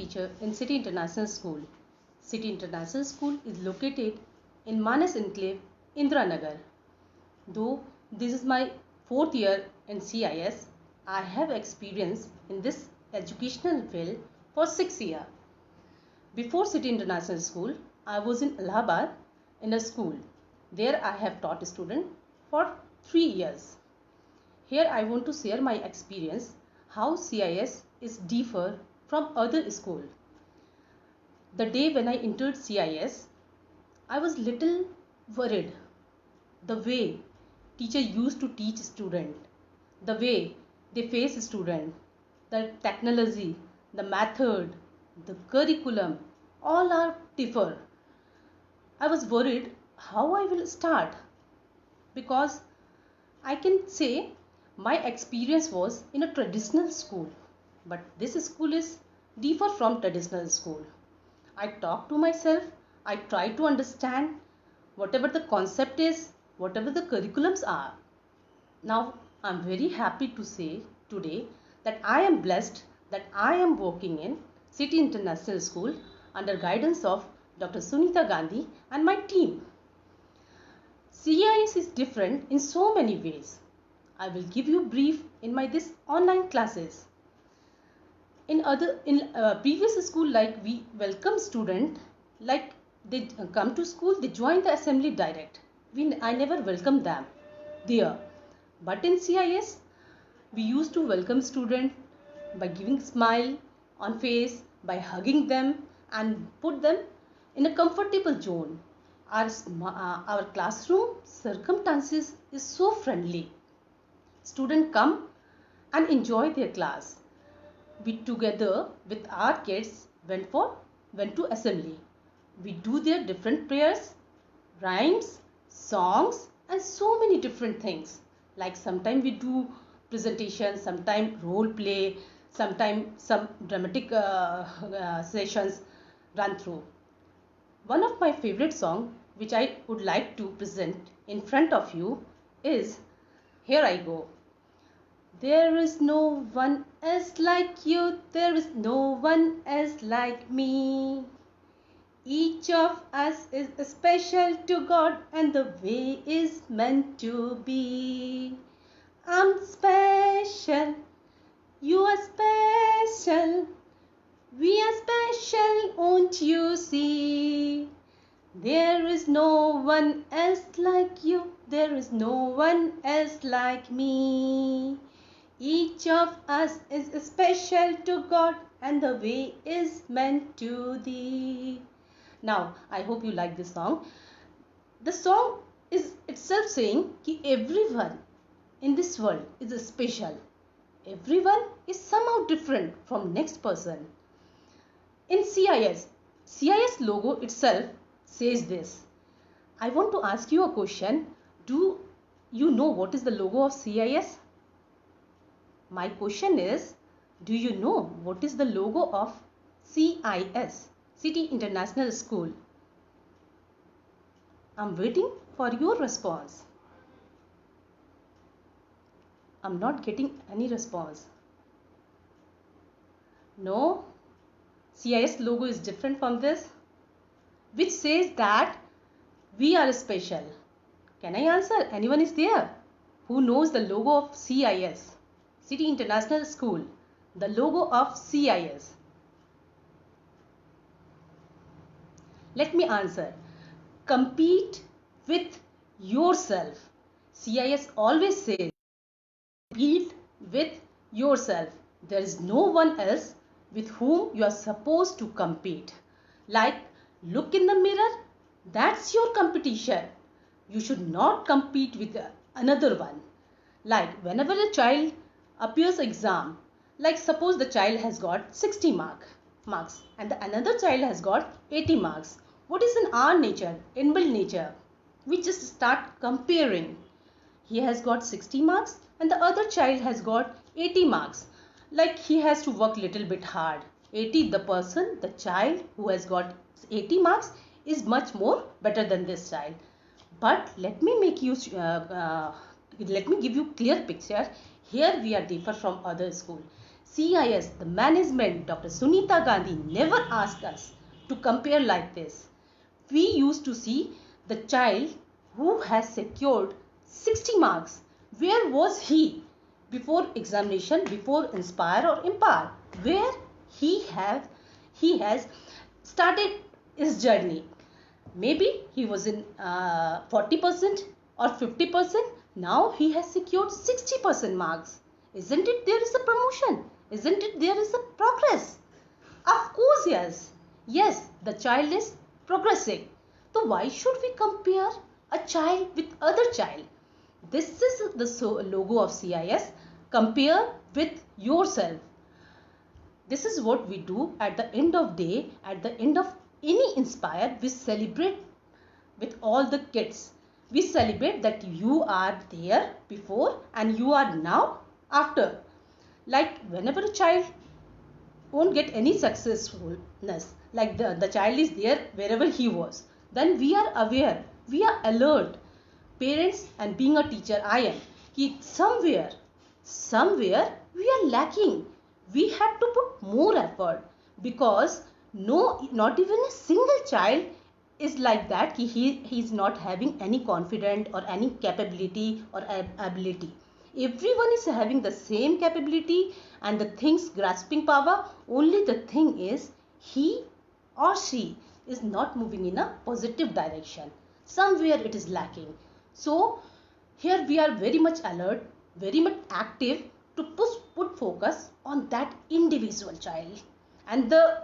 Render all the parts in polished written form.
teacher in City International School. City International School is located in Manas Enclave, Indranagar. Though this is my fourth year in CIS, I have experience in this educational field for 6 years. Before City International School, I was in Allahabad in a school. There I have taught students for 3 years. Here I want to share my experience how CIS is differ from other school. The day when I entered CIS, I was little worried. The way teacher used to teach student, the way they face student, the technology, the method, the curriculum, all are differ. I was worried how I will start because I can say my experience was in a traditional school, but this school is differ from traditional school. I talk to myself, I try to understand whatever the concept is, whatever the curriculums are. Now I'm very happy to say today that I am blessed that I am working in City International School under guidance of Dr. Sunita Gandhi and my team. CIS is different in so many ways. I will give you brief in my this online classes. In previous school, like we welcome student, like they come to school, they join the assembly direct. I never welcome them there. But in CIS, we used to welcome student by giving smile on face, by hugging them and put them in a comfortable zone. Our classroom circumstances is so friendly. Students come and enjoy their class. We together with our kids went to assembly. We do their different prayers, rhymes, songs and so many different things. Like sometimes we do presentation, sometimes role play, sometimes some dramatic sessions run through. One of my favorite songs which I would like to present in front of you is Here I Go. There is no one else like you, there is no one else like me. Each of us is special to God and the way is meant to be. I'm special, you are special, we are special, won't you see? There is no one else like you, there is no one else like me. Each of us is special to God and the way is meant to thee. Now, I hope you like this song. The song is itself saying that everyone in this world is special. Everyone is somehow different from next person. In CIS logo itself says this. I want to ask you a question. Do you know what is the logo of CIS? My question is, do you know what is the logo of CIS, City International School? I'm waiting for your response. I'm not getting any response. No, CIS logo is different from this, which says that we are special. Can I answer? Anyone is there who knows the logo of CIS, City International School, the logo of CIS? Let me answer. Compete with yourself. CIS always says, compete with yourself. There is no one else with whom you are supposed to compete. Like, look in the mirror, that's your competition. You should not compete with another one. Like, whenever a child appears exam, like suppose the child has got 60 marks and another child has got 80 marks. What is in our nature, inbuilt nature? We just start comparing. He has got 60 marks and the other child has got 80 marks. Like he has to work little bit hard. The child who has got 80 marks is much more better than this child. But let me give you clear picture. Here we are different from other school. CIS, the management, Dr. Sunita Gandhi never asked us to compare like this. We used to see the child who has secured 60 marks. Where was he before examination, before Inspire or Impar? Where he has started his journey. Maybe he was in 40% or 50%. Now he has secured 60% marks. Isn't it there is a promotion? Isn't it there is a progress? Of course, yes. Yes, the child is progressing. So why should we compare a child with other child? This is the logo of CIS. Compare with yourself. This is what we do at the end of day, at the end of any Inspire. We celebrate with all the kids. We celebrate that you are there before and you are now after. Like whenever a child won't get any successfulness, like the child is there wherever he was, then we are aware, we are alert. Parents and being a teacher, I am, somewhere we are lacking. We have to put more effort, because not even a single child is like that. He's not having any confidence or any capability or ability. Everyone is having the same capability and the things grasping power. Only the thing is he or she is not moving in a positive direction. Somewhere it is lacking. So here we are very much alert, very much active to put focus on that individual child. And the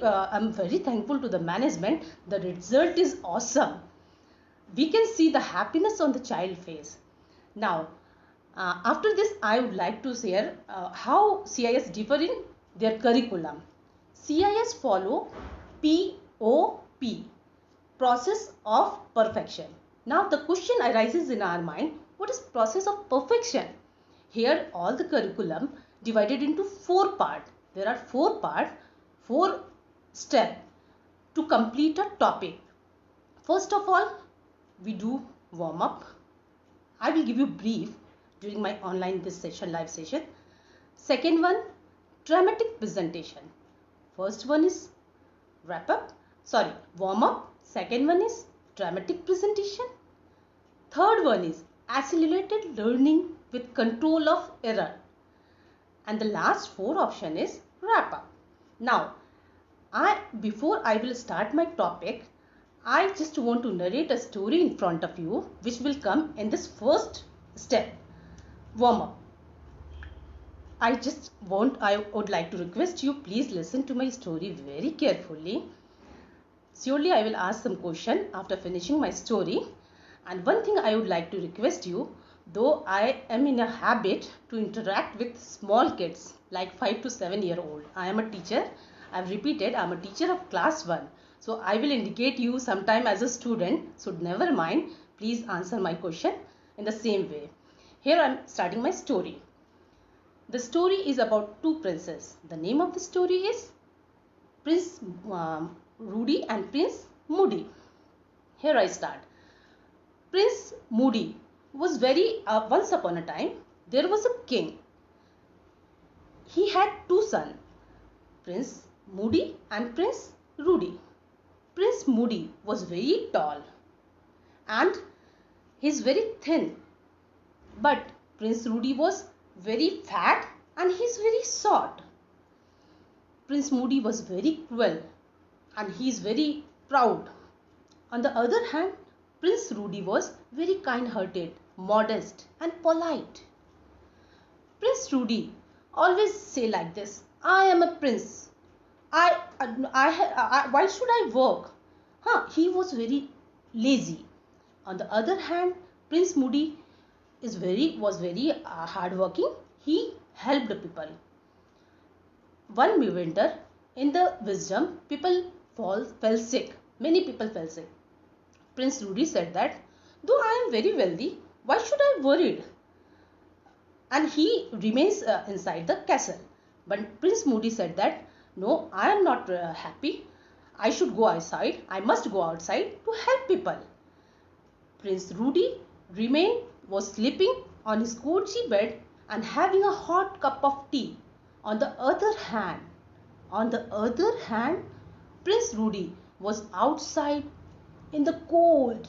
I'm very thankful to the management. The result is awesome. We can see the happiness on the child face. Now, after this, I would like to share how CIS differ in their curriculum. CIS follow POP, process of perfection. Now the question arises in our mind, what is process of perfection? Here all the curriculum divided into 4 parts. There are 4 parts, 4 steps to complete a topic. First of all, we do warm up. I will give you brief during my online this session, live session. Second one, dramatic presentation. First one is warm up. Second one is dramatic presentation. Third one is accelerated learning with control of error. And the last 4 option is wrap up. Now, before I will start my topic, I just want to narrate a story in front of you which will come in this first step, warm up. I would like to request you, please listen to my story very carefully. Surely I will ask some question after finishing my story. And one thing I would like to request you, though I am in a habit to interact with small kids like 5 to 7-year-old. I am a teacher. I have repeated, I am a teacher of class 1. So I will indicate you sometime as a student. So never mind. Please answer my question in the same way. Here I am starting my story. The story is about 2 princes. The name of the story is Prince Rudy and Prince Moody. Here I start. Prince Moody was once upon a time, there was a king. He had 2 sons, Prince Moody and Prince Rudy. Prince Moody was very tall and he is very thin. But Prince Rudy was very fat and he is very short. Prince Moody was very cruel and he is very proud. On the other hand, Prince Rudy was very kind-hearted, modest and polite. Prince Rudy always say like this, I am a prince. Why should I work? He was very lazy. On the other hand, Prince Moody was very hardworking. He helped people. One winter, in the wisdom, people fell sick. Many people fell sick. Prince Rudy said that, though I am very wealthy, why should I worry? And he remains inside the castle. But Prince Moody said that, no, I am not happy. I should go outside. I must go outside to help people. Prince Rudy was sleeping on his cozy bed and having a hot cup of tea On the other hand, on the other hand, Prince Rudy was outside in the cold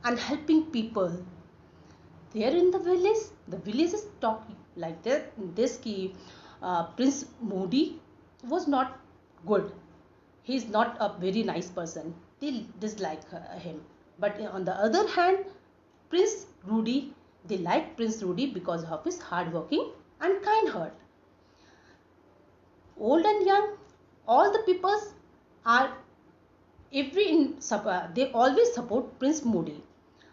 and helping people. There in the village is talking like that. This key, Prince Moody was not good. He is not a very nice person. They dislike him. But on the other hand, Prince Rudy, they like Prince Rudy because of his hardworking and kind heart. Old and young, all the peoples are they always support Prince Moody.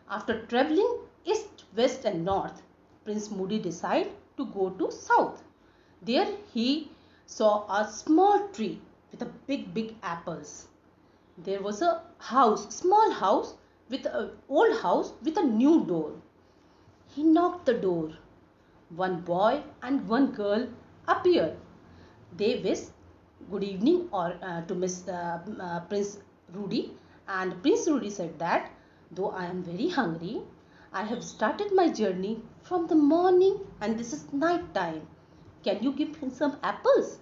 After traveling east, west and north, Prince Moody decided to go to south. There he saw a small tree with a big apples. There was a house, small house with an old house with a new door. He knocked the door. One boy and one girl appeared. They wished good evening to Miss Prince Rudy, and Prince Rudy said that though I am very hungry, I have started my journey from the morning and this is night time. Can you give him some apples?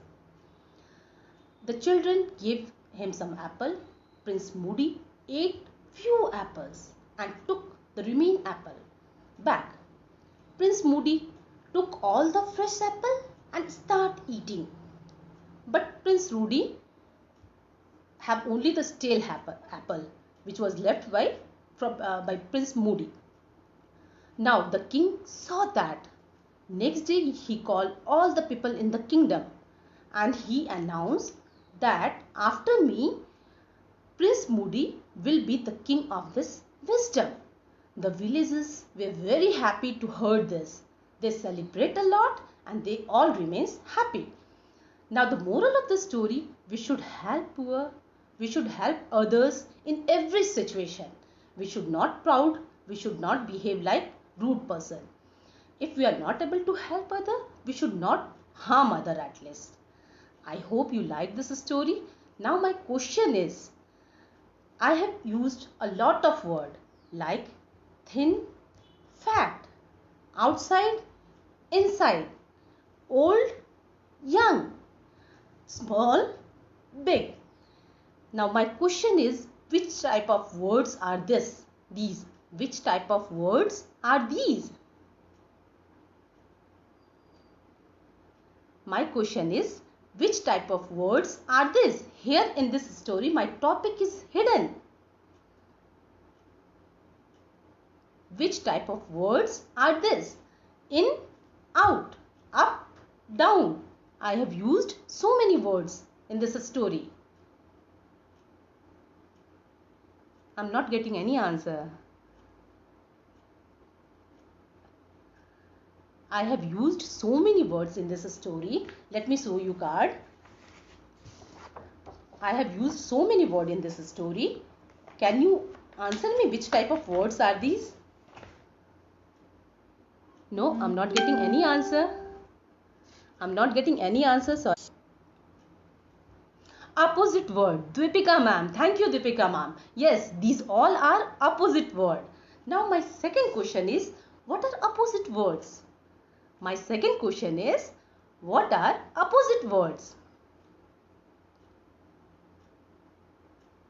The children gave him some apple. Prince Moody ate few apples and took the remaining apple back. Prince Moody took all the fresh apple and started eating. But Prince Rudy have only the stale apple which was left by Prince Moody. Now the king saw that. Next day he called all the people in the kingdom and he announced that after me Prince Moody will be the king of this wisdom. The villagers were very happy to hear this. They celebrate a lot and they all remains happy. Now the moral of the story, we should help poor, we should help others in every situation. We should not proud, we should not behave like rude person. If we are not able to help other, we should not harm other at least. I hope you like this story. Now my question is, I have used a lot of word like thin, fat, outside, inside, old, young, small, big. Now my question is, which type of words are these? Which type of words are these? My question is, which type of words are this? Here in this story, my topic is hidden. Which type of words are this? In, out, up, down. I have used so many words in this story. I'm not getting any answer. I have used so many words in this story. Let me show you card. I have used so many words in this story. Can you answer me which type of words are these? No, I'm not getting any answer. I'm not getting any answer, sorry. Opposite word. Deepika ma'am. Thank you, Deepika ma'am. Yes, these all are opposite word. Now my second question is, what are opposite words? My second question is, what are opposite words?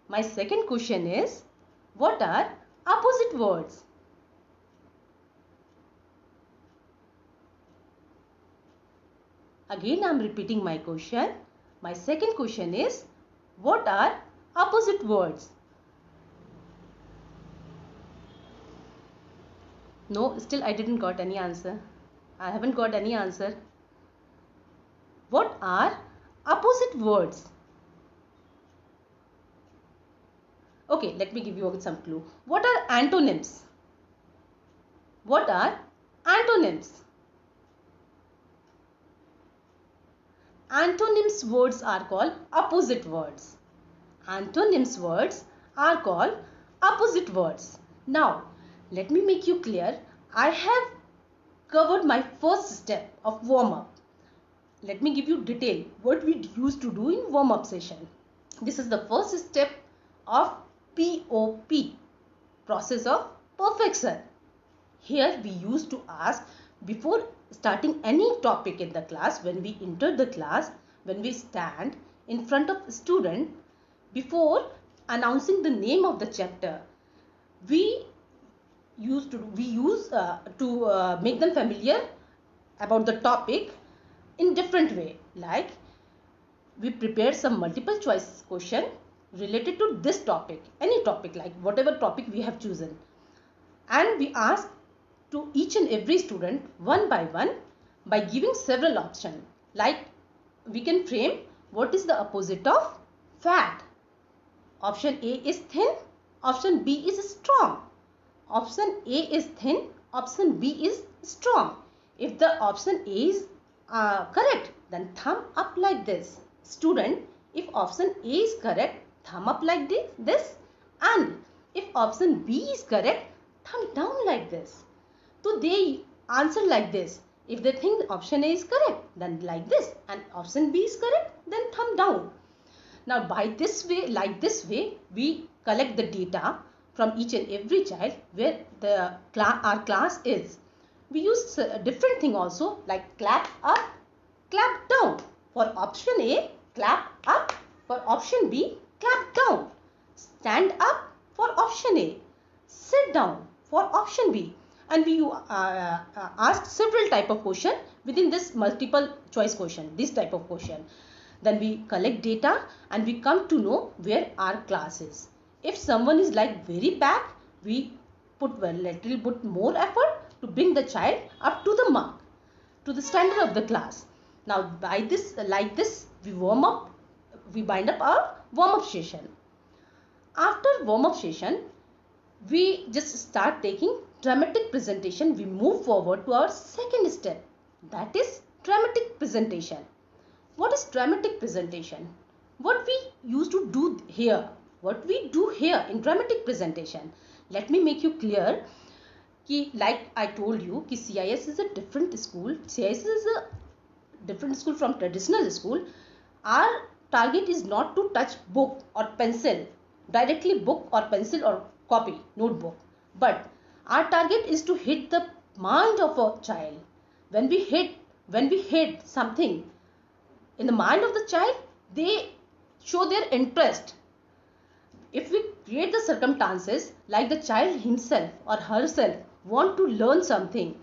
My second question is, what are opposite words? Again, I am repeating my question. My second question is, what are opposite words? No, still I didn't got any answer. I haven't got any answer. What are opposite words? Okay, let me give you some clue. What are antonyms? What are antonyms? Antonyms words are called opposite words. Antonyms words are called opposite words. Now, let me make you clear. I have covered my first step of warm-up. Let me give you detail what we used to do in warm-up session. This is the first step of POP, process of perfection. Here we used to ask, before starting any topic in the class, when we enter the class, when we stand in front of student, before announcing the name of the chapter, we use to make them familiar about the topic in different way. Like, we prepare some multiple choice question related to this topic, any topic, like whatever topic we have chosen, and we ask to each and every student one by one by giving several options. Like, we can frame what is the opposite of fat. Option A is thin, option B is strong. Option A is thin, option B is strong. If the option A is correct, then thumb up like this. Student, if option A is correct, thumb up like this, and if option B is correct, thumb down like this. So they answer like this. If they think option A is correct, then like this, and option B is correct, then thumb down. Now by this way, like this way, we collect the data from each and every child where our class is. We use a different thing also, like clap up, clap down. For option A, clap up. For option B, clap down. Stand up for option A. Sit down for option B. And we ask several type of question within this multiple choice question, this type of question. Then we collect data and we come to know where our class is. If someone is like very back, we put a little bit more effort to bring the child up to the mark, to the standard of the class. Now by this, like this, we warm up, we bind up our warm up session. After warm up session, we just start taking dramatic presentation. We move forward to our second step, that is dramatic presentation. What is dramatic presentation? What we used to do here, what we do here in dramatic presentation. Let me make you clear कि, like I told you, कि CIS is a different school. CIS is a different school from traditional school. Our target is not to touch book or pencil, directly book or pencil or copy, notebook. But our target is to hit the mind of a child. When we hit something in the mind of the child, they show their interest. If we create the circumstances like the child himself or herself want to learn something,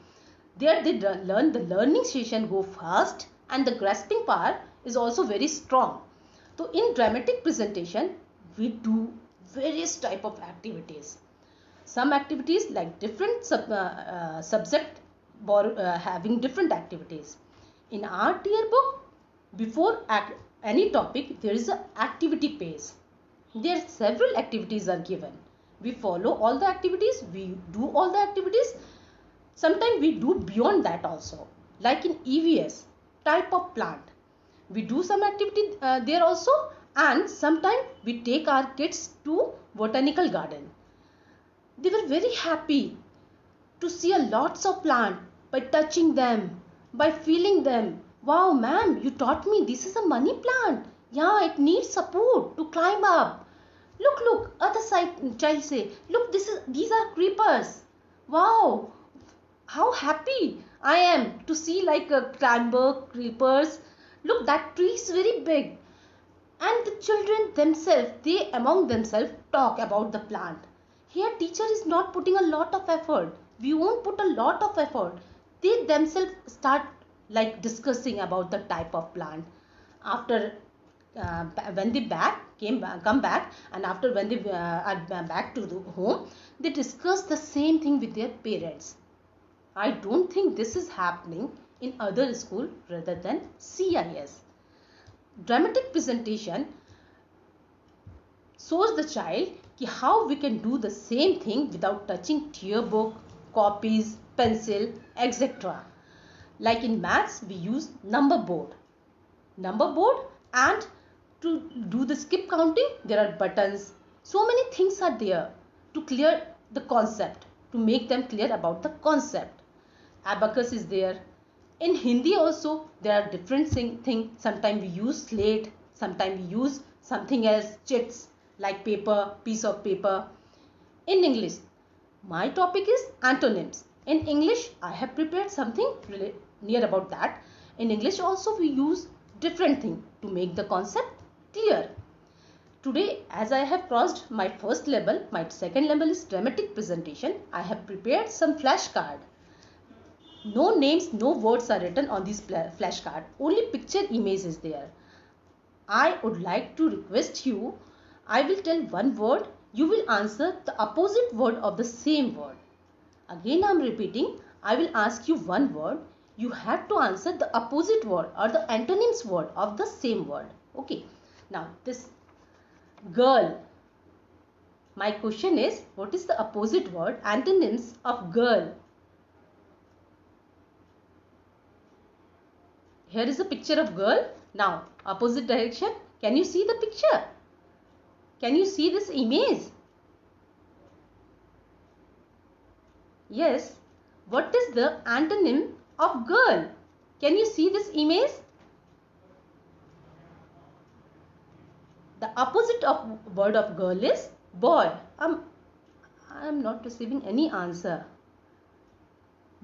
there they learn, the learning session go fast and the grasping power is also very strong. So in dramatic presentation, we do various type of activities. Some activities like different subject having different activities. In our tier book, before any topic, there is an activity page. There several activities are given. We follow all the activities, we do all the activities. Sometimes we do beyond that also. Like in EVS, type of plant, we do some activity there also, and sometimes we take our kids to botanical garden. They were very happy to see a lots of plant by touching them, by feeling them. Wow, ma'am, you taught me this is a money plant. Yeah, it needs support to climb up. Look, other side child say, look, these are creepers. Wow, how happy I am to see like a climber, creepers. Look, that tree is very big. And the children themselves, they among themselves talk about the plant. Here teacher is not putting a lot of effort. We won't put a lot of effort. They themselves start like discussing about the type of plant. After when they come back, and after when they are back to the home, they discuss the same thing with their parents. I don't think this is happening in other school rather than CIS. Dramatic presentation shows the child how we can do the same thing without touching tier book, copies, pencil, etc. Like in maths, we use number board, and to do the skip counting, there are buttons. So many things are there to clear the concept, to make them clear about the concept. Abacus is there. In Hindi also, there are different things. Sometimes we use slate, sometimes we use something else, chits like paper, piece of paper. In English, my topic is antonyms. In English, I have prepared something near about that. In English also we use different thing to make the concept clear. Today, as I have crossed my first level, my second level is dramatic presentation. I have prepared some flashcard. No names, no words are written on this flashcard. Only picture image is there. I would like to request you, I will tell one word, you will answer the opposite word of the same word. Again I am repeating, I will ask you one word, you have to answer the opposite word or the antonyms word of the same word. Okay. Now this girl. My question is, what is the opposite word, antonyms of girl? Here is a picture of girl. Now, opposite direction. Can you see the picture? Can you see this image? Yes. What is the antonym of girl? Can you see this image? The opposite of word of girl is boy. I am not receiving any answer.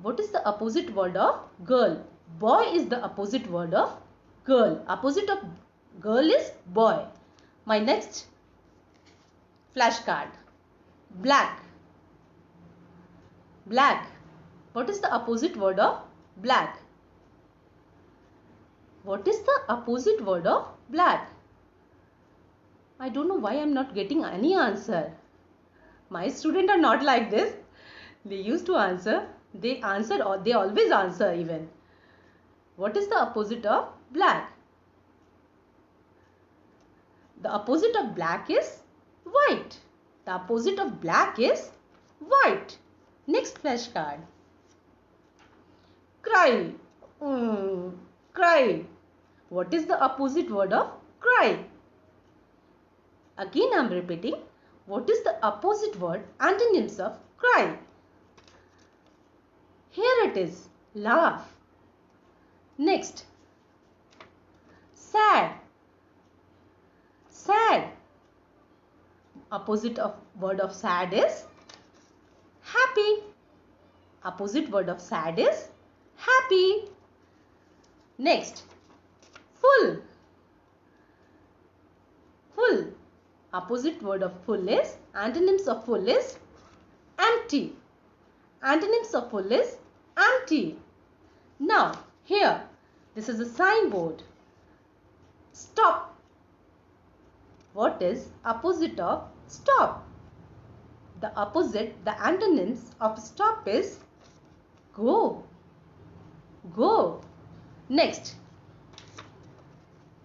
What is the opposite word of girl? Boy is the opposite word of girl. Opposite of girl is boy. My next flashcard. Black. Black. What is the opposite word of black? What is the opposite word of black? I don't know why I am not getting any answer. My students are not like this. They used to answer. They answer or they always answer even. What is the opposite of black? The opposite of black is white. The opposite of black is white. Next flashcard. Cry. Cry. What is the opposite word of cry? Again I am repeating. What is the opposite word, antonyms of cry? Here it is. Laugh. Next. Sad. Sad. Opposite of word of sad is happy. Opposite word of sad is happy. Next. Full. Full. Opposite word of full is, antonyms of full is empty. Antonyms of full is empty. Now here, this is a signboard. Stop. What is opposite of stop? The opposite, the antonyms of stop is go. Go. Next.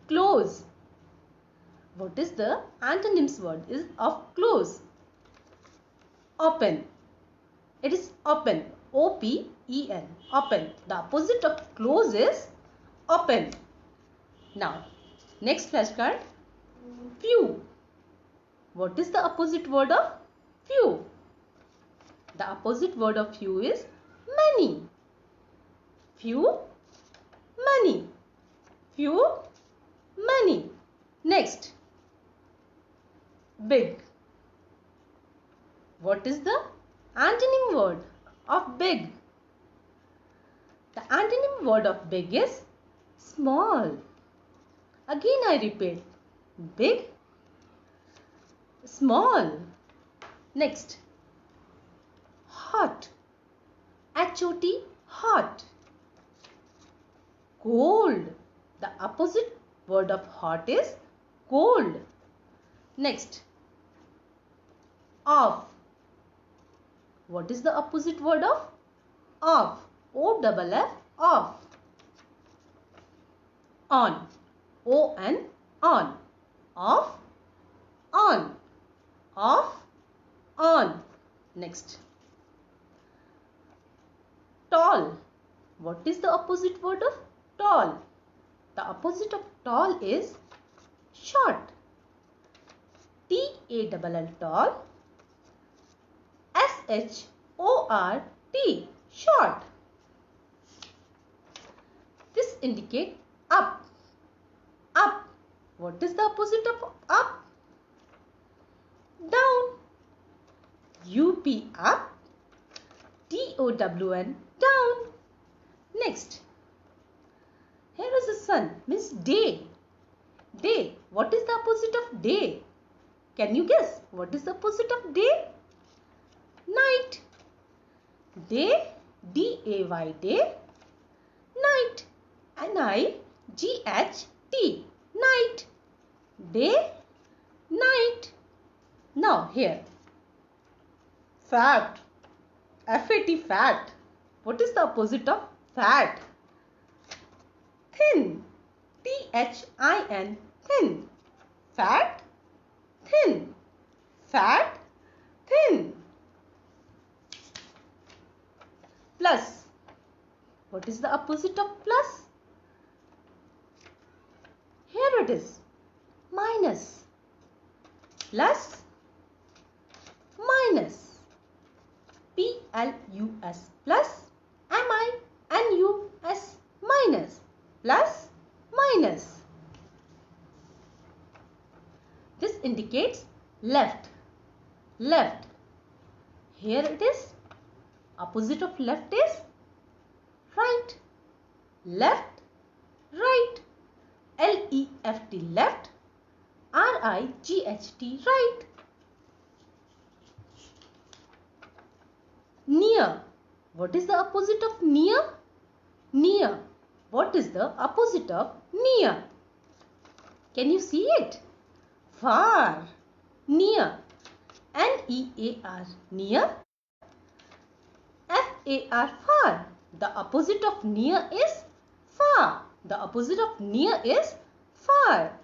Close. What is the antonyms word is of close? Open. It is open. O-P-E-N. Open. The opposite of close is open. Now, next flashcard. Few. What is the opposite word of few? The opposite word of few is many. Few, many. Few, many. Next. Big. What is the antonym word of big? The antonym word of big is small. Again I repeat. Big, small. Next. Hot. H-O-T, hot. Cold. The opposite word of hot is cold. Next. Off. What is the opposite word of off? O-double-F, off. On. O-N, on. Off, on. Off, on. Next. Tall. What is the opposite word of tall? The opposite of tall is short. T-A-L-L, tall. S-H-O-R-T, short. This indicates up. Up. What is the opposite of up? Down. U-P, up. T-O-W-N, down. Next. Here is the sun, means day. Day. What is the opposite of day? Can you guess? What is the opposite of day? Night. Day, D-A-Y, day. Night, N-I-G-H-T, night. Day, night. Now here, fat, F-A-T, fat. What is the opposite of fat? Thin, T-H-I-N, thin. Fat, thin. Fat, thin. Plus. What is the opposite of plus? Here it is. Minus. Plus. Minus. P-L-U-S. Plus. M-I-N-U-S. Minus. Plus. Minus. This indicates left. Left. Here it is. Opposite of left is right. Left, right. L-E-F-T, left. R-I-G-H-T, right. Near. What is the opposite of near? Near. What is the opposite of near? Can you see it? Far. Near. N-E-A-R, near. F-A-R, far. The opposite of near is far. The opposite of near is far.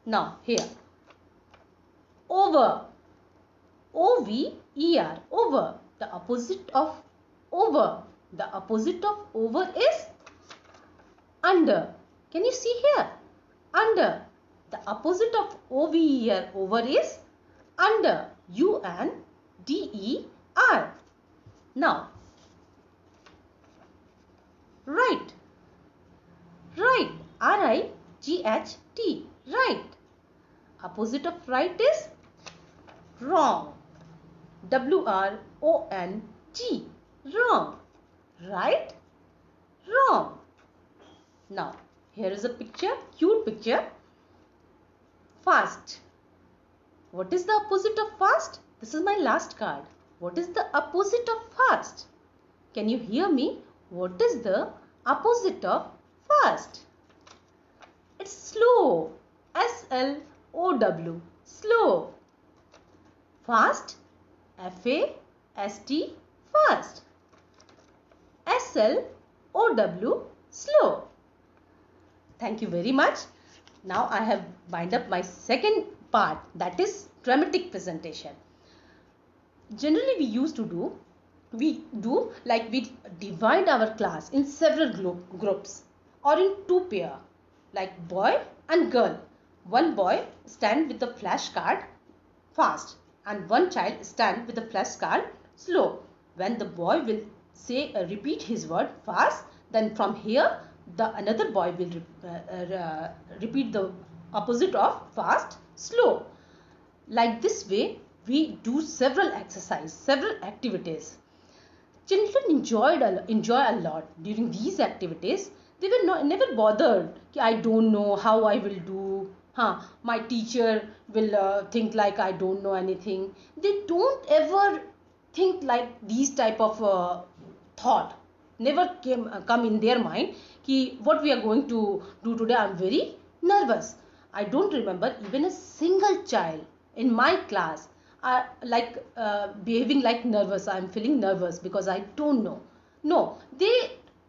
Now here, over. O-V-E-R, over. The opposite of over. The opposite of over is under. Can you see here? Under. The opposite of O-V-E-R, over is under. U-N-D-E-R. Now, right. Right. R-I-G-H-T. Right. Opposite of right is wrong. W-R-O-N-G. Wrong. Right. Wrong. Now, here is a picture. Cute picture. Fast. What is the opposite of fast? This is my last card. What is the opposite of fast? Can you hear me? What is the opposite of fast? It's slow. S-L-O-W. Slow. Fast. F-A-S-T. Fast. S-L-O-W. Slow. Thank you very much. Now I have wind up my second part, that is dramatic presentation. Generally we divide our class in several groups or in two pair, like boy and girl. One boy stand with the flashcard fast and one child stand with the flashcard slow. When the boy will say repeat his word fast, then from here the another boy will repeat the opposite of fast slow. Like this way we do several exercises, several activities. Children enjoy a lot during these activities. They were never bothered. I don't know how I will do. My teacher will think like I don't know anything. They don't ever think like these type of thought. Never come in their mind. What we are going to do today? I'm very nervous. I don't remember even a single child in my class behaving like nervous. I'm feeling nervous because I don't know. No,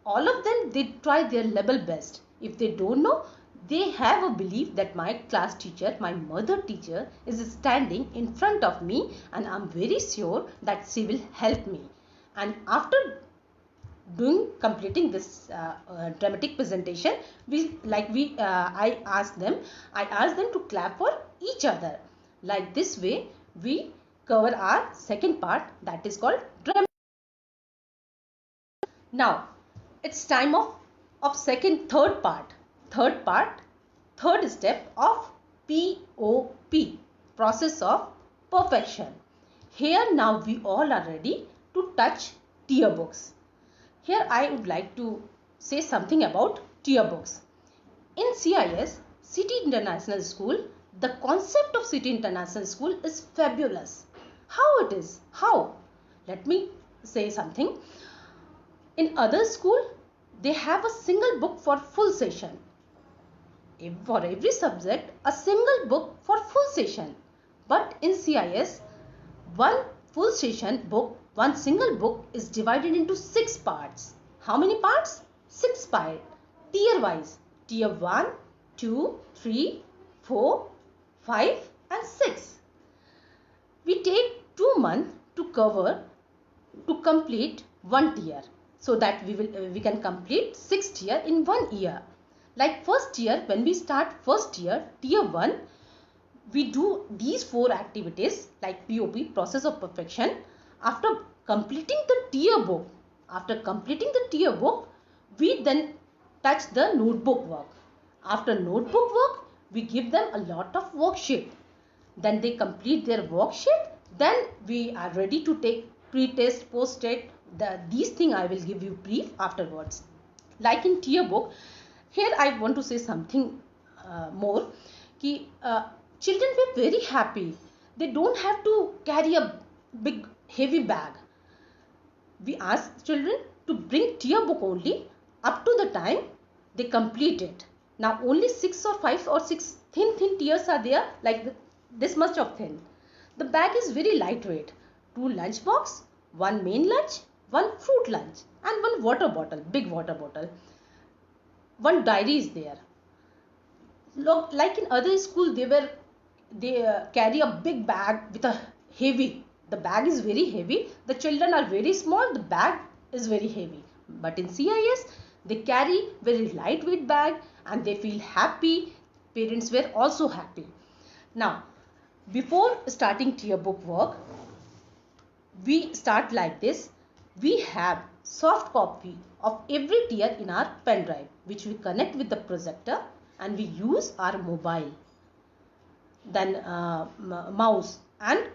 all of them, they try their level best. If they don't know, they have a belief that my class teacher, my mother teacher, is standing in front of me and I'm very sure that she will help me. And after completing this dramatic presentation, I asked them to clap for each other. Like this way we cover our second part, that is called dramatic. Now it's time of third step of POP, process of perfection. Here now we all are ready to touch tier books. Here I would like to say something about tier books. In CIS, City International School, the concept of City International School is fabulous. How it is? How? Let me say something. In other school, they have a single book for full session. For every subject, a single book for full session. But in CIS, one full session book, one single book is divided into 6 parts. How many parts? 6 parts. Tier wise. Tier 1, 2, 3, 4, 5 and 6. We take 2 months to complete one tier, so that we can complete 6 tier in 1 year. Like first year, when we start first year, tier 1, we do these 4 activities like POP, process of perfection. After completing the tier book, we then touch the notebook work. After notebook work, we give them a lot of worksheet. Then they complete their worksheet. Then we are ready to take pre-test, post-test. These things I will give you brief afterwards. Like in tier book, here I want to say something more. Children were very happy. They don't have to carry a big heavy bag. We ask children to bring tier book only up to the time they complete it. Now only 6 or 5 or 6 thin tiers are there, like this much of thin. The bag is very lightweight. 2 lunch box, 1 main lunch, 1 fruit lunch and 1 water bottle, big water bottle. 1 diary is there. Look, like in other school, they carry a big bag with a heavy. The bag is very heavy. The children are very small. The bag is very heavy. But in CIS, they carry very lightweight bag and they feel happy. Parents were also happy. Now, before starting tier book work, we start like this. We have soft copy of every tier in our pen drive, which we connect with the projector and we use our mobile, then mouse and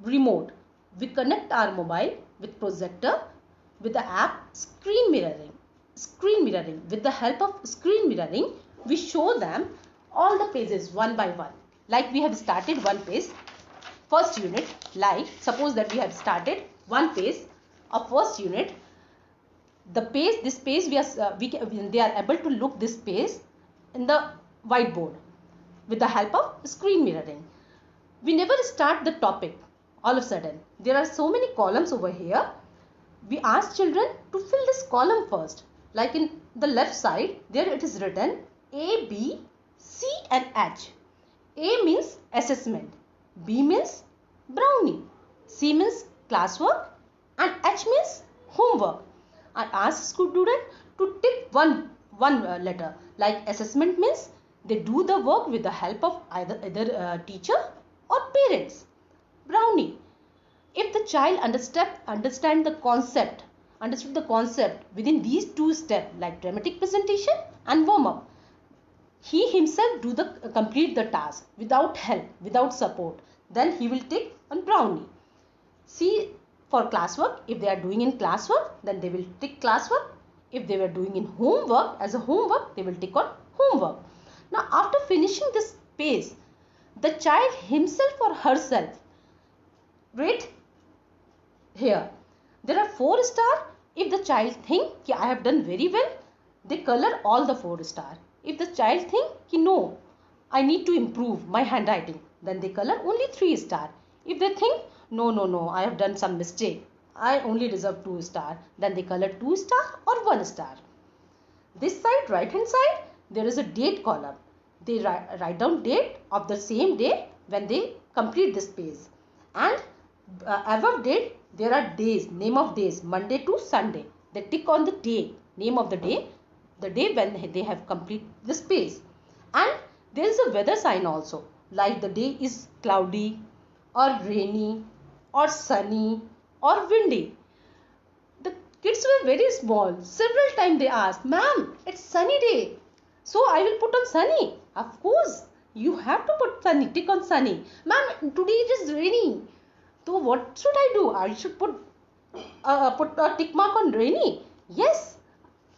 remote. We connect our mobile with projector with the app screen mirroring. With the help of screen mirroring, we show them all the pages one by one. Like we have started one page, first unit. Like suppose that we have started one page of first unit. This page they are able to look this page in the whiteboard with the help of screen mirroring. We never start the topic all of a sudden. There are so many columns over here. We ask children to fill this column first. Like in the left side, there it is written A, B, C and H. A means assessment, B means brownie, C means classwork and H means homework. I ask student to tick one letter. Like assessment means they do the work with the help of either teacher or parents. Brownie, if the child understood the concept within these 2 steps, like dramatic presentation and warm up, he himself complete the task without help, without support, then he will tick on brownie. C for classwork, if they are doing in classwork, then they will tick classwork. If they were doing in homework, as a homework, they will tick on homework. Now after finishing this page, the child himself or herself rate here. There are 4 stars. If the child think I have done very well, they color all the 4 stars. If the child think no, I need to improve my handwriting, then they color only 3 stars. If they think no, I have done some mistake, I only deserve 2 stars, then they color 2 stars or 1 star. This side, right hand side, there is a date column. They write down date of the same day when they complete this page. And above date, there are days, name of days, Monday to Sunday. They tick on the day, name of the day when they have completed this page. And there is a weather sign also, like the day is cloudy or rainy or sunny or windy. The kids were very small. Several times they asked, "Ma'am, it's sunny day, so I will put on sunny." Of course, you have to put sunny, tick on sunny. "Ma'am, today it is rainy, so what should I do? I should put a tick mark on rainy." Yes,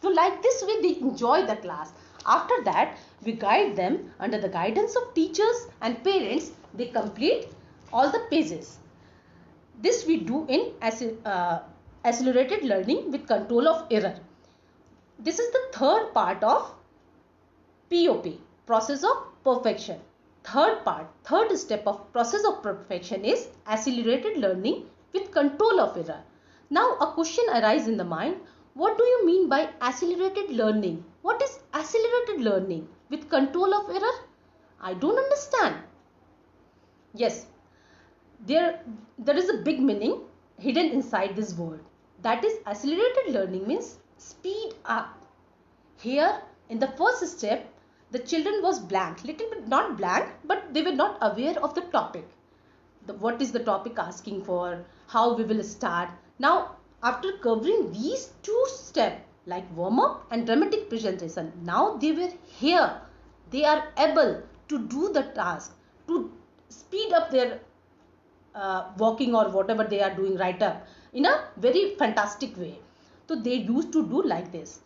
So like this way they enjoy the class. After that, we guide them under the guidance of teachers and parents. They complete all the pages. This we do in accelerated learning with control of error. This is the third part of POP, process of perfection. Third step of process of perfection is accelerated learning with control of error. Now a question arises in the mind, what do you mean by accelerated learning? What is accelerated learning with control of error? I don't understand. Yes, there is a big meaning hidden inside this word. That is, accelerated learning means speed up. Here in the first step, the children was blank, little bit not blank, but they were not aware of the topic. What is the topic asking for, how we will start. Now after covering these two steps like warm up and dramatic presentation, now they were here. They are able to do the task, to speed up their walking or whatever they are doing right up in a very fantastic way. So they used to do like this.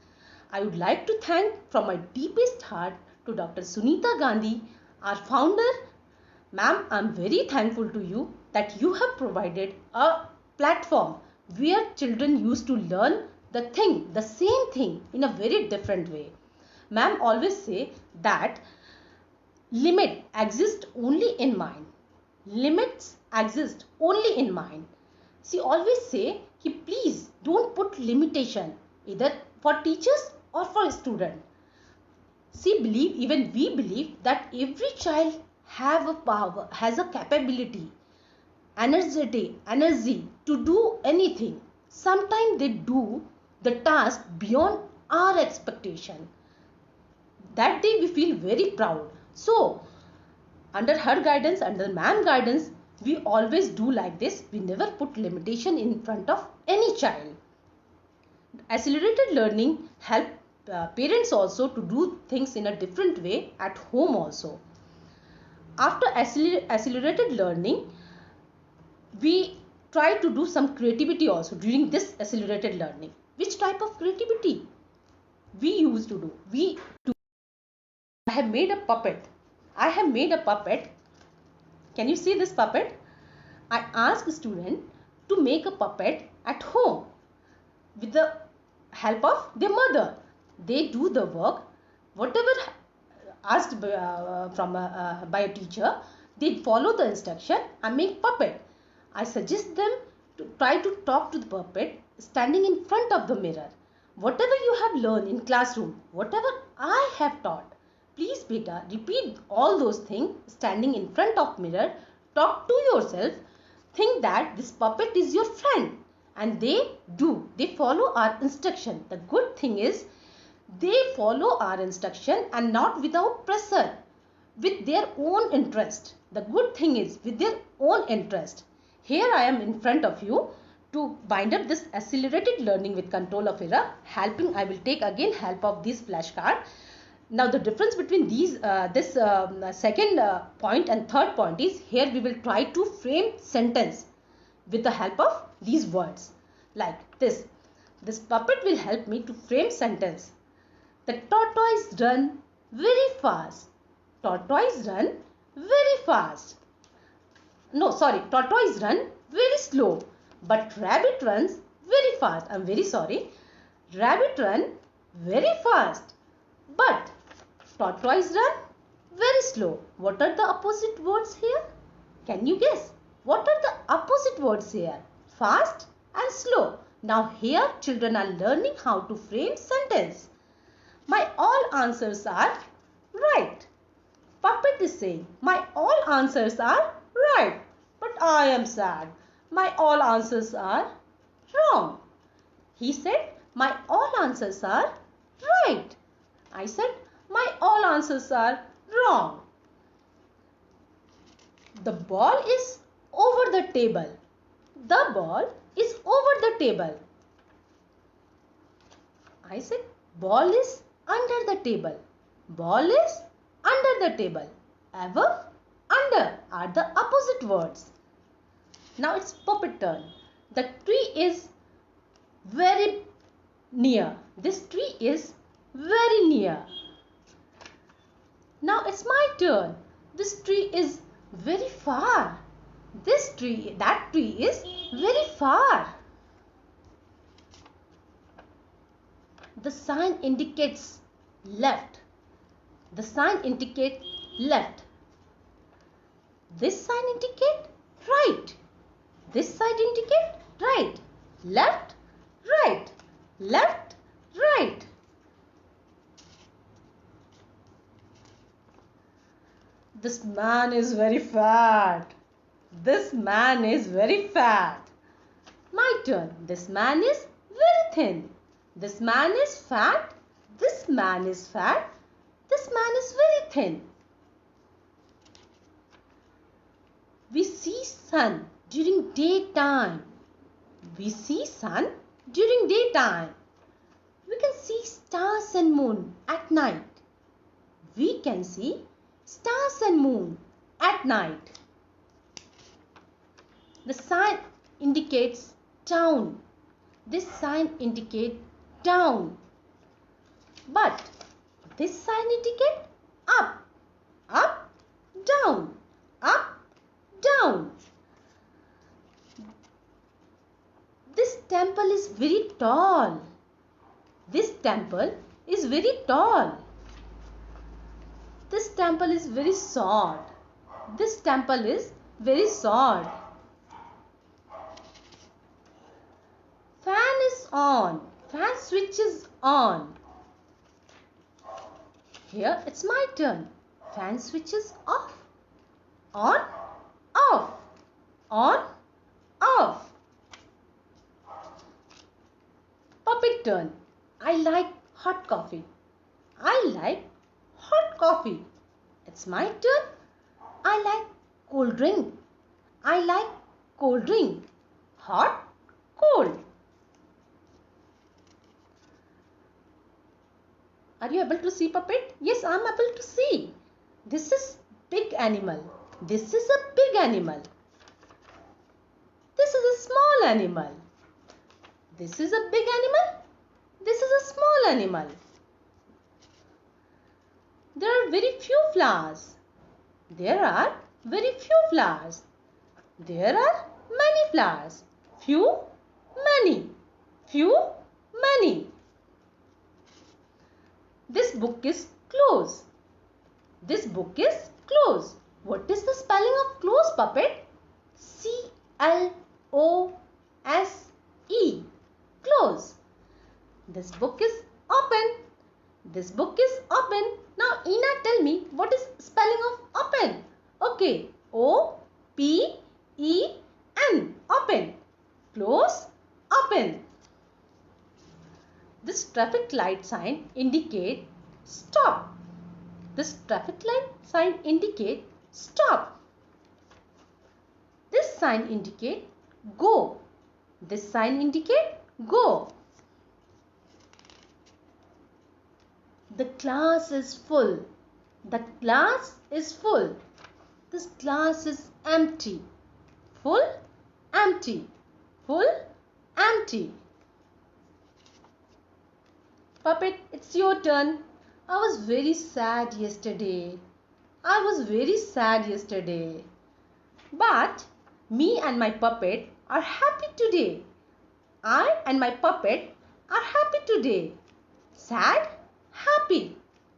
I would like to thank from my deepest heart to Dr. Sunita Gandhi, our founder. Ma'am, I'm very thankful to you that you have provided a platform where children used to learn the same thing in a very different way. Ma'am always say that limit exists only in mind. Limits exist only in mind. She always say, please don't put limitation either for teachers or for student. Even we believe that every child have a power, has a capability, energy to do anything. Sometimes they do the task beyond our expectation. That day we feel very proud. So under her guidance, under ma'am guidance, we always do like this. We never put limitation in front of any child. Accelerated learning help parents also to do things in a different way at home also. After accelerated learning, we try to do some creativity also during this accelerated learning. Which type of creativity we used to do? I have made a puppet. Can you see this puppet? I asked a student to make a puppet at home with the help of their mother. They do the work, whatever asked by a teacher. They follow the instruction and make puppet. I suggest them to try to talk to the puppet standing in front of the mirror. Whatever you have learned in classroom, whatever I have taught, please beta, repeat all those things standing in front of mirror. Talk to yourself. Think that this puppet is your friend. And they follow our instruction. The good thing is they follow our instruction and not without pressure, with their own interest. The good thing is with their own interest. Here I am in front of you to bind up this accelerated learning with control of error. I will take again help of this flashcard. Now the difference between this second point and third point is, here we will try to frame sentence with the help of these words like this. This puppet will help me to frame sentence. The tortoise run very fast. Tortoise run very fast. No, sorry. Tortoise run very slow. But rabbit runs very fast. I'm very sorry. Rabbit run very fast. But tortoise run very slow. What are the opposite words here? Can you guess? What are the opposite words here? Fast and slow. Now here children are learning how to frame sentence. My all answers are right. Puppet is saying, my all answers are right. But I am sad. My all answers are wrong. He said, my all answers are right. I said, my all answers are wrong. The ball is over the table. The ball is over the table. I said, ball is under the table. Ball is under the table. Above, under are the opposite words. Now it's puppet turn. The tree is very near. This tree is very near. Now it's my turn. This tree is very far. That tree is very far. The sign indicates left. The sign indicates left. This sign indicates right. This side indicates right. Left, right. Left, right. This man is very fat. This man is very fat. My turn. This man is very thin. This man is fat. This man is fat. This man is very thin. We see sun during daytime. We see sun during daytime. We can see stars and moon at night. We can see stars and moon at night. The sign indicates down. This sign indicates down. But this sign indicates up. Up, down. Up, down. This temple is very tall. This temple is very tall. This temple is very short. This temple is very short. Fan is on. Fan switch is on. Here it's my turn. Fan switch is off. On, off. On, off. Puppet turn. I like hot coffee. I like hot coffee. It's my turn. I like cold drink. I like cold drink. Hot, cold. Are you able to see, puppet? Yes, I am able to see. This is big animal. This is a big animal. This is a small animal. This is a big animal. This is a small animal. There are very few flowers. There are very few flowers. There are many flowers. Few, many. Few, many. This book is close. This book is close. What is the spelling of close, puppet? C-L-O-S-E. Close. This book is open. This book is open. Now, Ina, tell me what is spelling of open? Okay. O-P-E-N. Open. Close. Open. This traffic light sign indicate stop. This traffic light sign indicate stop. This sign indicate go. This sign indicate go. The class is full. The class is full. This class is empty. Full, empty. Full, empty. Puppet, it's your turn. I was very sad yesterday. I was very sad yesterday. But me and my puppet are happy today. I and my puppet are happy today. Sad, happy.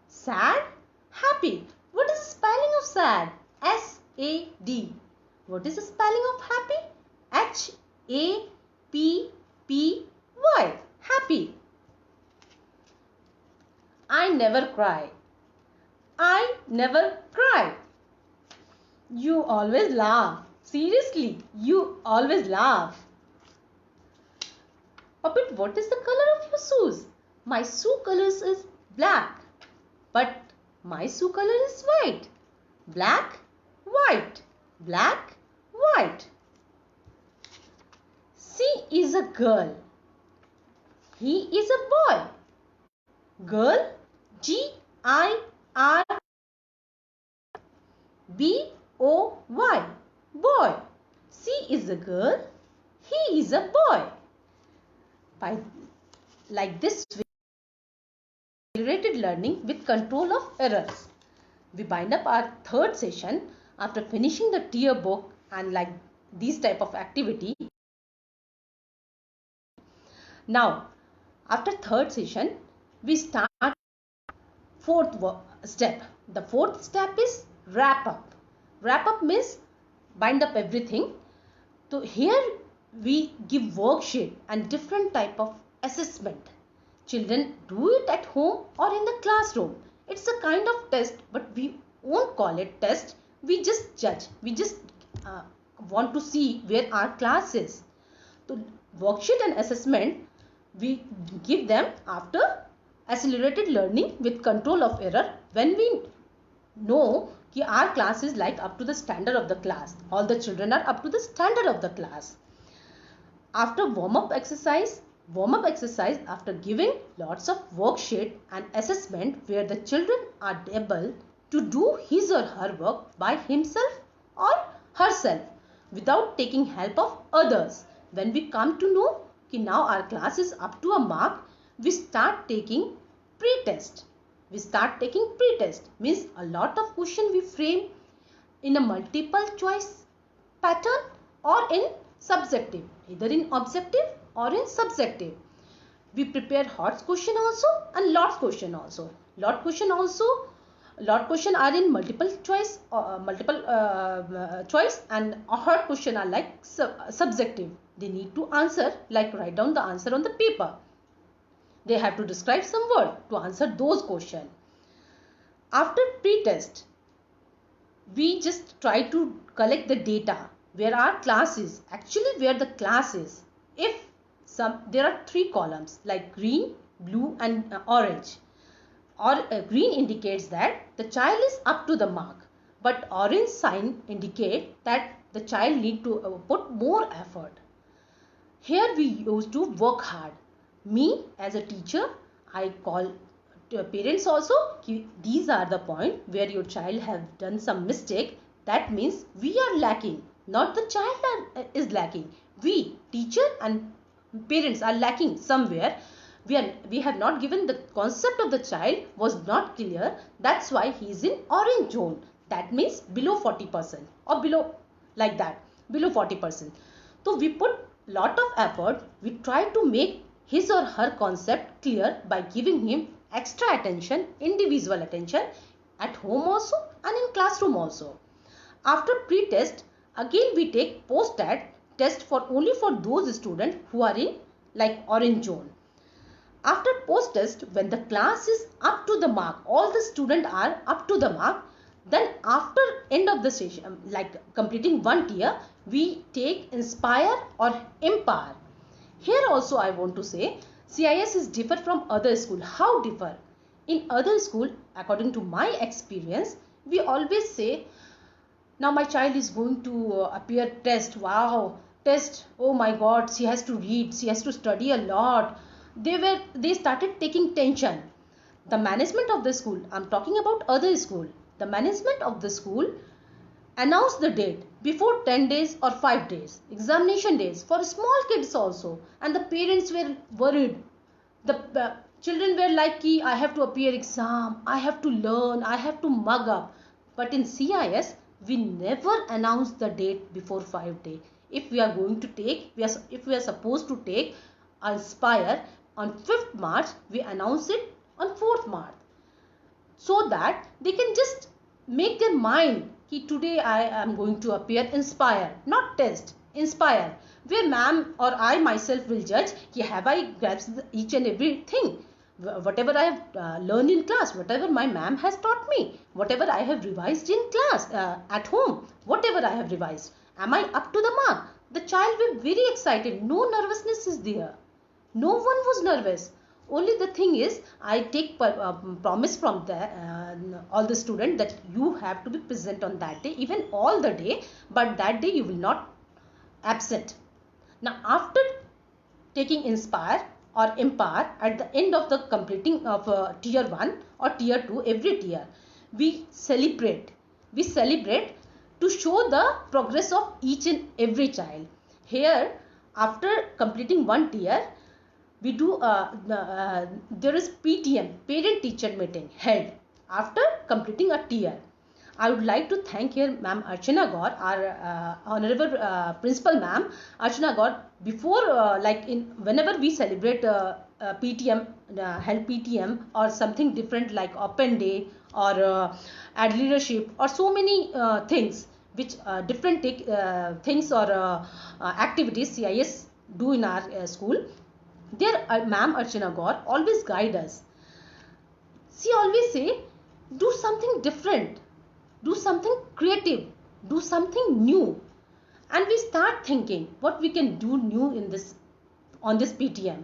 Sad, happy. What is the spelling of sad? S-A-D. What is the spelling of happy? H-A-P-P-Y. Happy. I never cry. I never cry. You always laugh. Seriously, you always laugh. Puppet, what is the color of your shoes? My shoe color is black. But my shoe color is white. Black, white. Black, white. She is a girl. He is a boy. Girl, G-I-R-B-O-Y. Boy. She is a girl. He is a boy. By like this way. accelerated learning with control of errors. We bind up our third session after finishing the tier book and like these type of activity. Now, after third session, we start fourth step. The fourth step is wrap up. Wrap up means bind up everything. So here we give worksheet and different type of assessment. Children do it at home or in the classroom. It's a kind of test, but we won't call it test. We just judge. We just want to see where our class is. So worksheet and assessment we give them after accelerated learning with control of error, when we know that our class is like up to the standard of the class. All the children are up to the standard of the class. After warm-up exercise after giving lots of worksheet and assessment where the children are able to do his or her work by himself or herself without taking help of others. When we come to know that now our class is up to a mark, we start taking pre-test. Means a lot of question we frame in a multiple choice pattern or in subjective, either in objective or in subjective. We prepare hot question also and lot question also. Lot question are in multiple choice and hot question are like subjective. They need to answer, like write down the answer on the paper. They have to describe some word to answer those questions. After pre-test, we just try to collect the data where our class is, actually where the class is. If there are three columns like green, blue and orange. Or green indicates that the child is up to the mark, but orange sign indicate that the child need to put more effort. Here we used to work hard. Me as a teacher, I call parents also, these are the point where your child have done some mistake. That means we are lacking, not the child is lacking. We, teacher and parents, are lacking somewhere. We have not given the concept of the child was not clear. That's why he is in orange zone. That means below 40% or below, like that, below 40%. So we put lot of effort. We try to make his or her concept clear by giving him extra attention, individual attention at home also and in classroom also. After pre-test, again we take post-test for only for those students who are in like orange zone. After post-test, when the class is up to the mark, all the students are up to the mark, then after end of the session, like completing one tier, we take inspire or empower. Here also I want to say CIS is different from other school. How differ? In other school, according to my experience, we always say, now my child is going to appear test. Wow, test. Oh my God, she has to read. She has to study a lot. They started taking tension. The management of the school, I'm talking about other school. The management of the school announced the date before 10 days or 5 days, examination days for small kids also, and the parents were worried. The children were like, I have to appear exam, I have to learn, I have to mug up. But in CIS, we never announce the date before 5 days. If we are going to take, if we are supposed to take Inspire on 5th March, we announce it on 4th March. So that they can just make their mind, today I am going to appear Inspire, not test, Inspire, where ma'am or I myself will judge, have I grasped each and everything, whatever I have learned in class, whatever my ma'am has taught me, whatever I have revised in class, at home, whatever I have revised, am I up to the mark? The child will be very excited, no nervousness is there, no one was nervous. Only the thing is, I take promise from all the students that you have to be present on that day, even all the day, but that day you will not absent. Now after taking Inspire or Empower at the end of the completing of tier 1 or tier 2, every tier, we celebrate to show the progress of each and every child. Here, after completing one tier, we do there is PTM, parent teacher meeting, held after completing a tier. I would like to thank here Ma'am Archana Gaur, our honorable principal Ma'am Archana Gaur. Before whenever we celebrate PTM, held PTM or something different like open day or ad leadership or so many things which different things or activities CIS do in our school, there Ma'am Archana Gaur always guide us. She always say, do something different, do something creative, do something new. And we start thinking what we can do new in this on this PTM.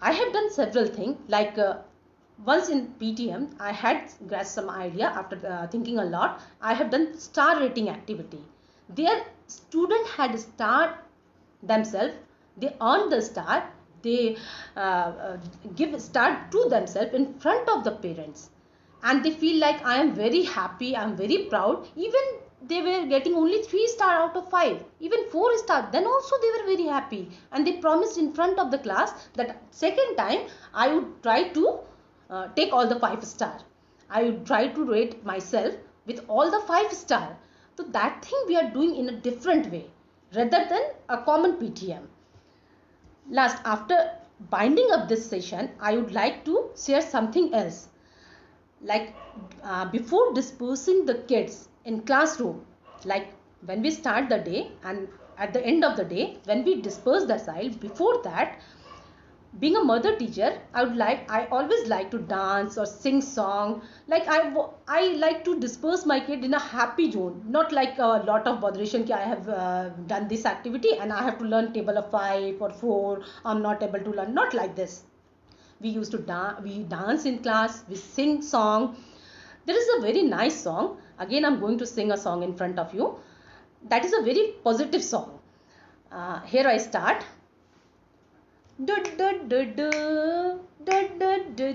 I have done several things like once in PTM I had grasped some idea after thinking a lot. I have done star rating activity. Their student had star themselves, they earned the star, they give star to themselves in front of the parents, and they feel like I am very happy, I am very proud. Even they were getting only 3 star out of 5, even 4 star, then also they were very happy, and they promised in front of the class that second time I would try to take all the 5 star. I would try to rate myself with all the 5 star. So that thing we are doing in a different way rather than a common PTM. Last, after binding up this session, I would like to share something else. Like before dispersing the kids in classroom, like when we start the day and at the end of the day, when we disperse the child, before that, being a mother teacher, I always like to dance or sing song. Like I like to disperse my kid in a happy zone, not like a lot of botheration. I have done this activity and I have to learn table of 5 or 4. I'm not able to learn. Not like this. We used to dance in class. We sing song. There is a very nice song. Again, I'm going to sing a song in front of you. That is a very positive song. Here I start. Do do do do do do do do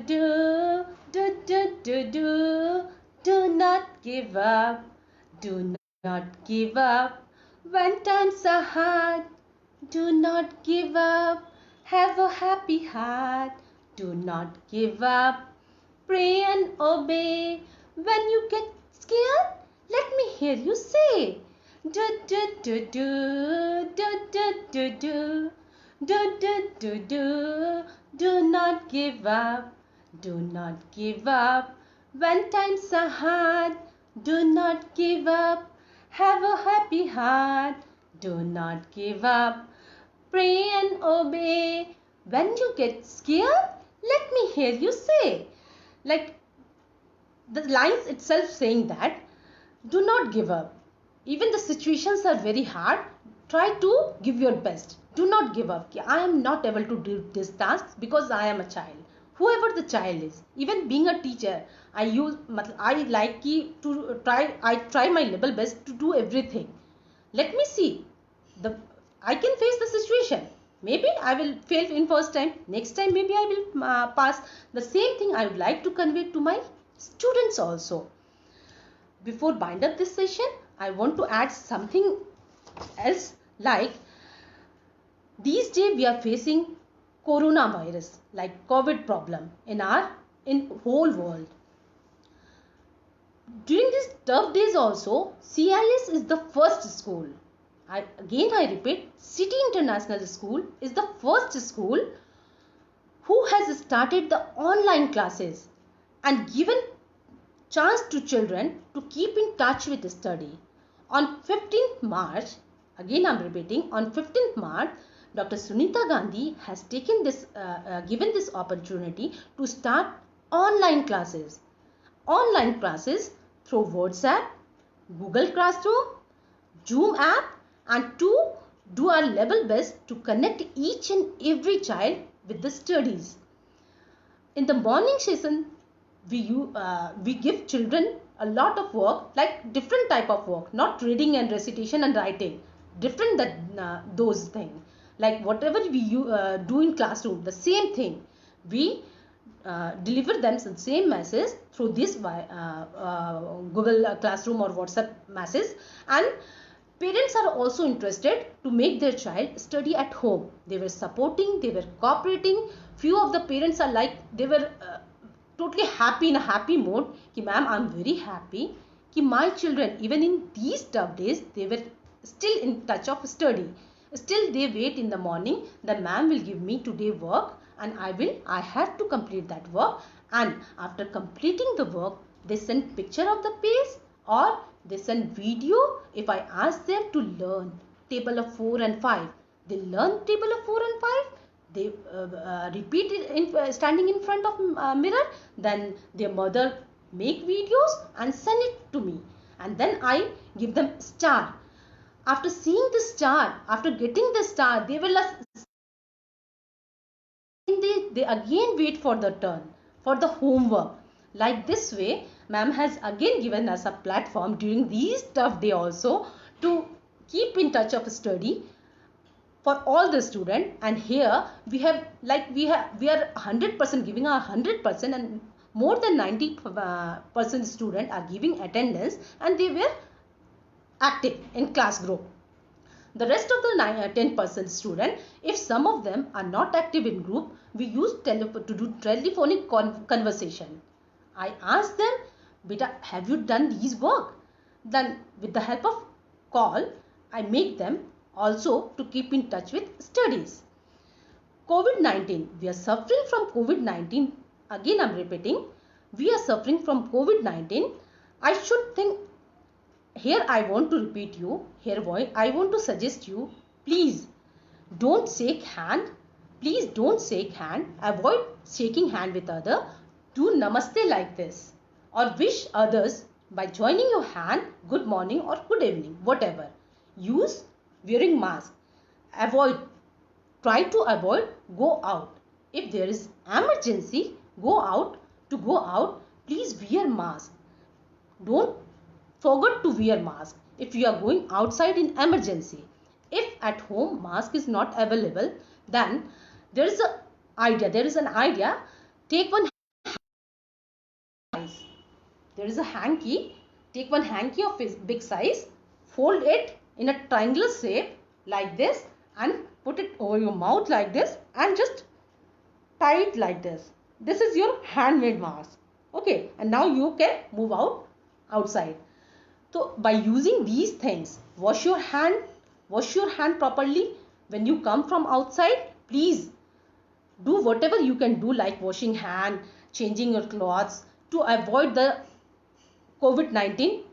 do do do do. Do not give up. Do not give up. When times are hard, do not give up. Have a happy heart. Do not give up. Pray and obey. When you get scared, let me hear you say. Do do do do do do do do. Do do do do. Do not give up. Do not give up. When times are hard, do not give up. Have a happy heart. Do not give up. Pray and obey. When you get scared, let me hear you say. Like the lines itself saying that, do not give up. Even the situations are very hard, try to give your best. Do not give up. I am not able to do this task because I am a child. Whoever the child is, even being a teacher, I try my level best to do everything. Let me see. I can face the situation. Maybe I will fail in first time. Next time maybe I will pass. The same thing I would like to convey to my students also. Before bind up this session, I want to add something else, like these days we are facing coronavirus, like COVID problem in whole world. During these tough days also, CIS is the first school. I repeat, City International School is the first school who has started the online classes and given chance to children to keep in touch with study. On 15th March, again I'm repeating, on 15th March, Dr. Sunita Gandhi has given this opportunity to start online classes. Online classes through WhatsApp, Google Classroom, Zoom app, and to do our level best to connect each and every child with the studies. In the morning session, we give children a lot of work, like different type of work, not reading and recitation and writing, different those things. Like whatever we do in classroom, the same thing we deliver them the same message through this Google Classroom or WhatsApp message, and Parents are also interested to make their child study at home. They were supporting, they were cooperating. Few of the parents are like, they were totally happy, in a happy mode ki ma'am, I'm very happy ki my children, even in these tough days, they were still in touch of study. Still they wait in the morning, the ma'am will give me today work and I have to complete that work, and after completing the work they send picture of the page or they send video. If I ask them to learn table of 4 and 5, they learn table of 4 and 5. They repeat it standing in front of mirror. Then their mother make videos and send it to me. And then I give them star. After seeing the star, after getting the star, they will they again wait for the turn, for the homework. Like this way, ma'am has again given us a platform during these tough days also to keep in touch of study for all the student. And here we are 100% giving our 100%, and more than 90% student are giving attendance and they were active in class group. The rest of the 10% student, if some of them are not active in group, we use to do telephonic conversation. I ask them, beta, have you done these work? Then with the help of call, I make them also to keep in touch with studies. COVID-19, we are suffering from COVID-19. Again, I'm repeating, we are suffering from COVID-19. I should think, here I want to repeat you, here I want to suggest you, please don't shake hand. Please don't shake hand. Avoid shaking hand with other. Do namaste like this. Or wish others by joining your hand, good morning or good evening, whatever. Use wearing mask. Try to avoid go out. If there is emergency, go out. Please wear mask. Don't forget to wear mask if you are going outside in emergency. If at home mask is not available, then there is an idea. Take one size. There is a hanky. Take one hanky of big size, fold it in a triangular shape like this and put it over your mouth like this and just tie it like this. This is your handmade mask. Okay, and now you can move outside. So by using these things, wash your hand properly. When you come from outside, please do whatever you can do, like washing hand, changing your clothes, to avoid the COVID-19